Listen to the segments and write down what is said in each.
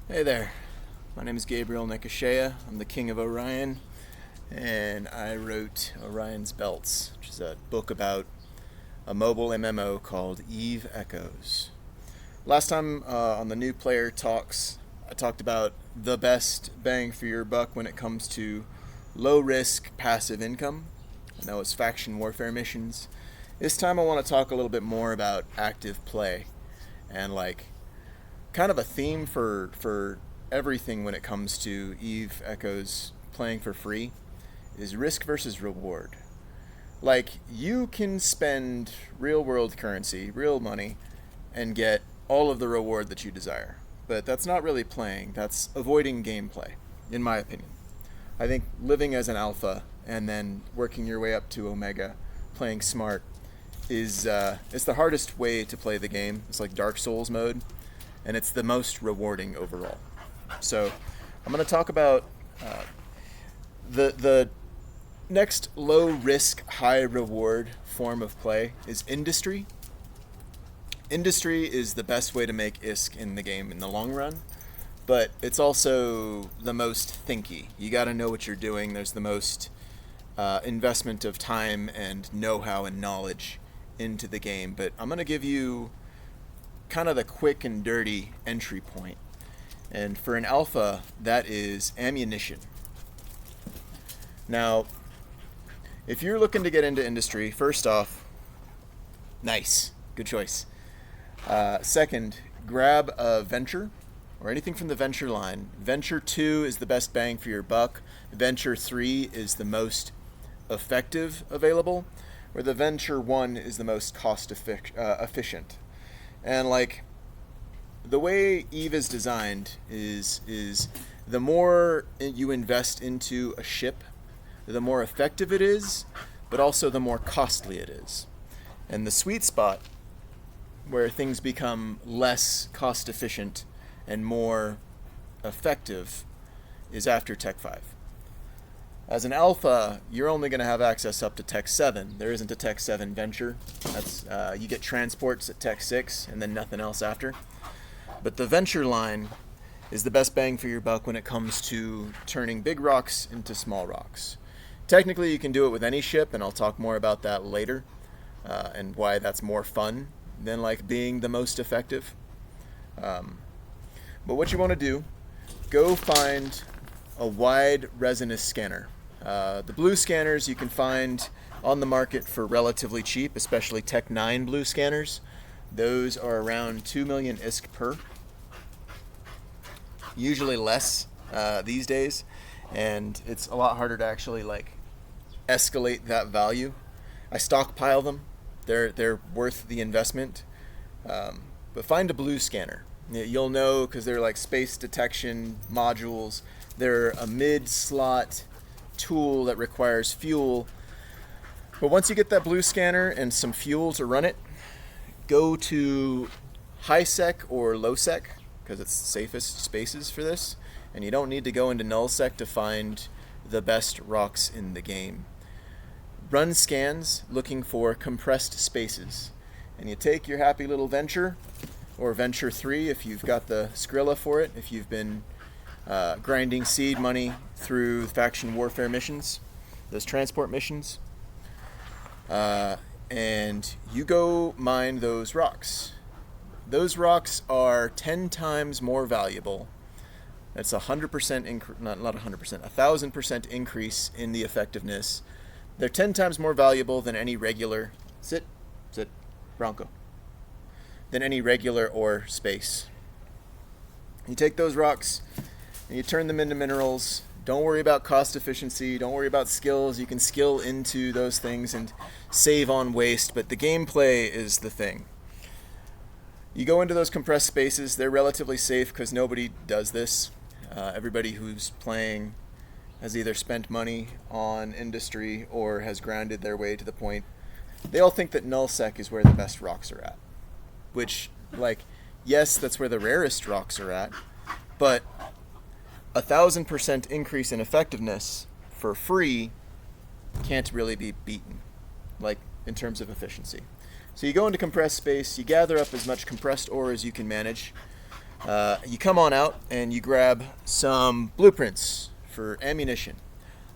Hey there, my name is Gabriel Nekashea. I'm the King of Orion, and I wrote Orion's Belts, which is a book about a mobile MMO called Eve Echoes. Last time on the New Player Talks, I talked about the best bang for your buck when it comes to low risk passive income, and that was faction warfare missions. This time I want to talk a little bit more about active play and kind of a theme for everything when it comes to Eve Echoes playing for free is risk versus reward. Like, you can spend real world currency, real money, and get all of the reward that you desire. But that's not really playing, that's avoiding gameplay, in my opinion. I think living as an alpha and then working your way up to omega, playing smart, is it's the hardest way to play the game. It's like Dark Souls mode, and it's the most rewarding overall. So I'm going to talk about the next low risk, high reward form of play is industry. Industry is the best way to make ISK in the game in the long run, but it's also the most thinky. You got to know what you're doing. There's the most investment of time and know-how and knowledge into the game. But I'm going to give you kind of the quick and dirty entry point. And for an alpha, that is ammunition. Now, if you're looking to get into industry, first off, nice, good choice. Second, grab a venture or anything from the venture line. Venture 2 is the best bang for your buck. Venture 3 is the most effective available, where the venture 1 is the most cost efficient. And the way Eve is designed is the more you invest into a ship, the more effective it is, but also the more costly it is. And the sweet spot where things become less cost efficient and more effective is after Tech 5. As an alpha, you're only going to have access up to Tech 7. There isn't a Tech 7 venture. That's you get transports at Tech 6 and then nothing else after. But the venture line is the best bang for your buck when it comes to turning big rocks into small rocks. Technically, you can do it with any ship, and I'll talk more about that later, and why that's more fun than being the most effective. But what you want to do, go find a wide resinous scanner. The blue scanners you can find on the market for relatively cheap, especially Tech 9 blue scanners. Those are around 2 million ISK per. Usually less these days, and it's a lot harder to actually escalate that value. I stockpile them. They're worth the investment. But find a blue scanner. You'll know because they're space detection modules. They're a mid-slot tool that requires fuel. But once you get that blue scanner and some fuel to run it, go to high sec or low sec because it's the safest spaces for this. And you don't need to go into null sec to find the best rocks in the game. Run scans looking for compressed spaces. And you take your happy little venture, or venture 3 if you've got the Skrilla for it, if you've been grinding seed money through faction warfare missions, those transport missions, and you go mine those rocks. Those rocks are 10 times more valuable. That's 100% not 100%, 1,000% increase in the effectiveness. They're 10 times more valuable than any regular Bronco. Than any regular ore space. You take those rocks and you turn them into minerals. Don't worry about cost efficiency. Don't worry about skills. You can skill into those things and save on waste, but the gameplay is the thing. You go into those compressed spaces. They're relatively safe because nobody does this. Everybody who's playing has either spent money on industry or has grounded their way to the point. They all think that nullsec is where the best rocks are at. Which, yes, that's where the rarest rocks are at, but 1,000% increase in effectiveness for free can't really be beaten, in terms of efficiency. So you go into compressed space, you gather up as much compressed ore as you can manage. You come on out and you grab some blueprints for ammunition.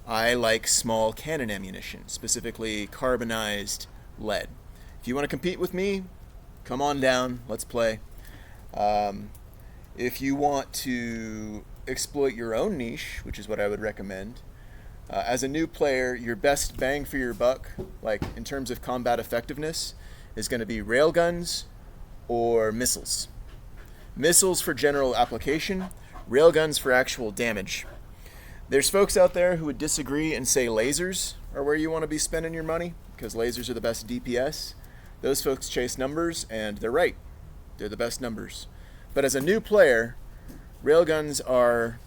I like small cannon ammunition, specifically carbonized lead. If you want to compete with me, come on down, let's play. If you want to exploit your own niche, which is what I would recommend, as a new player, your best bang for your buck, like in terms of combat effectiveness, is going to be railguns or missiles. Missiles for general application, railguns for actual damage. There's folks out there who would disagree and say lasers are where you want to be spending your money because lasers are the best DPS. Those folks chase numbers, and they're right. They're the best numbers. But as a new player, railguns are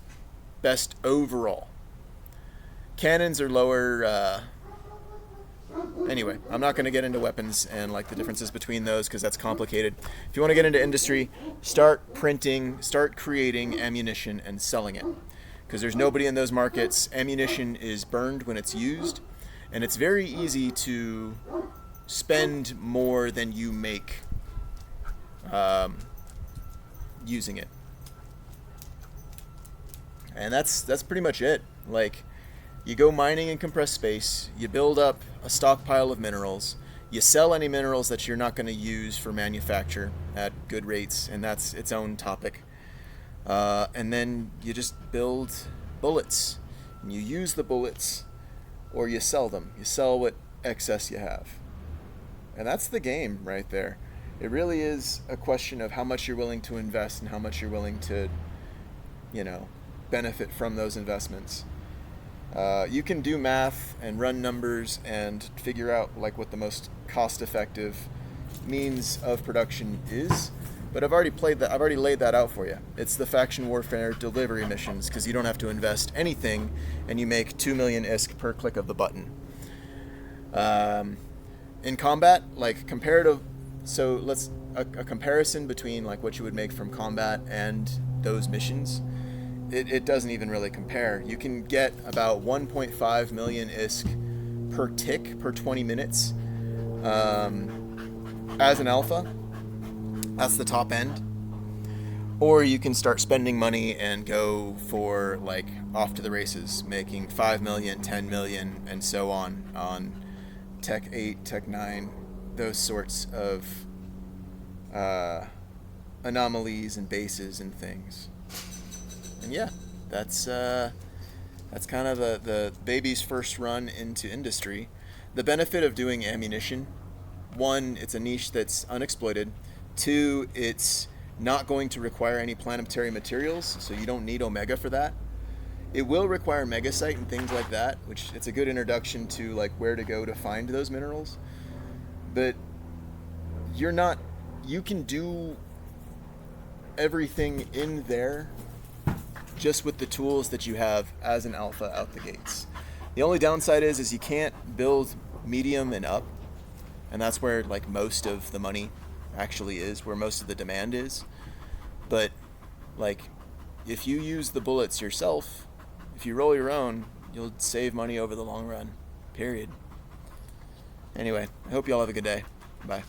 best overall. Cannons are lower. Anyway, I'm not going to get into weapons and like the differences between those because that's complicated. If you want to get into industry, start printing, start creating ammunition and selling it. Because there's nobody in those markets. Ammunition is burned when it's used, and it's very easy to spend more than you make using it. And that's pretty much it. Like, you go mining in compressed space, you build up a stockpile of minerals, you sell any minerals that you're not going to use for manufacture at good rates, and that's its own topic. And then you just build bullets. And you use the bullets, or you sell them. You sell what excess you have. And that's the game right there. It really is a question of how much you're willing to invest and how much you're willing to, benefit from those investments. You can do math and run numbers and figure out like what the most cost-effective means of production is. But I've already laid that out for you. It's the faction warfare delivery missions, because you don't have to invest anything, and you make 2 million ISK per click of the button. In combat, like comparative, so a comparison between like what you would make from combat and those missions, it doesn't even really compare. You can get about 1.5 million ISK per tick per 20 minutes as an alpha. That's the top end. Or you can start spending money and go for like off to the races, making 5 million, 10 million, and so on Tech 8, Tech 9, those sorts of anomalies and bases and things. And yeah, that's kind of the baby's first run into industry. The benefit of doing ammunition, one, it's a niche that's unexploited. Two, it's not going to require any planetary materials, so you don't need Omega for that. It will require Megasite and things like that, which it's a good introduction to like where to go to find those minerals. But you can do everything in there just with the tools that you have as an alpha out the gates. The only downside is you can't build medium and up, and that's where like most of the money actually is, where most of the demand is. But like if you use the bullets yourself, if you roll your own, you'll save money over the long run. Period. Anyway, I hope you all have a good day. Bye.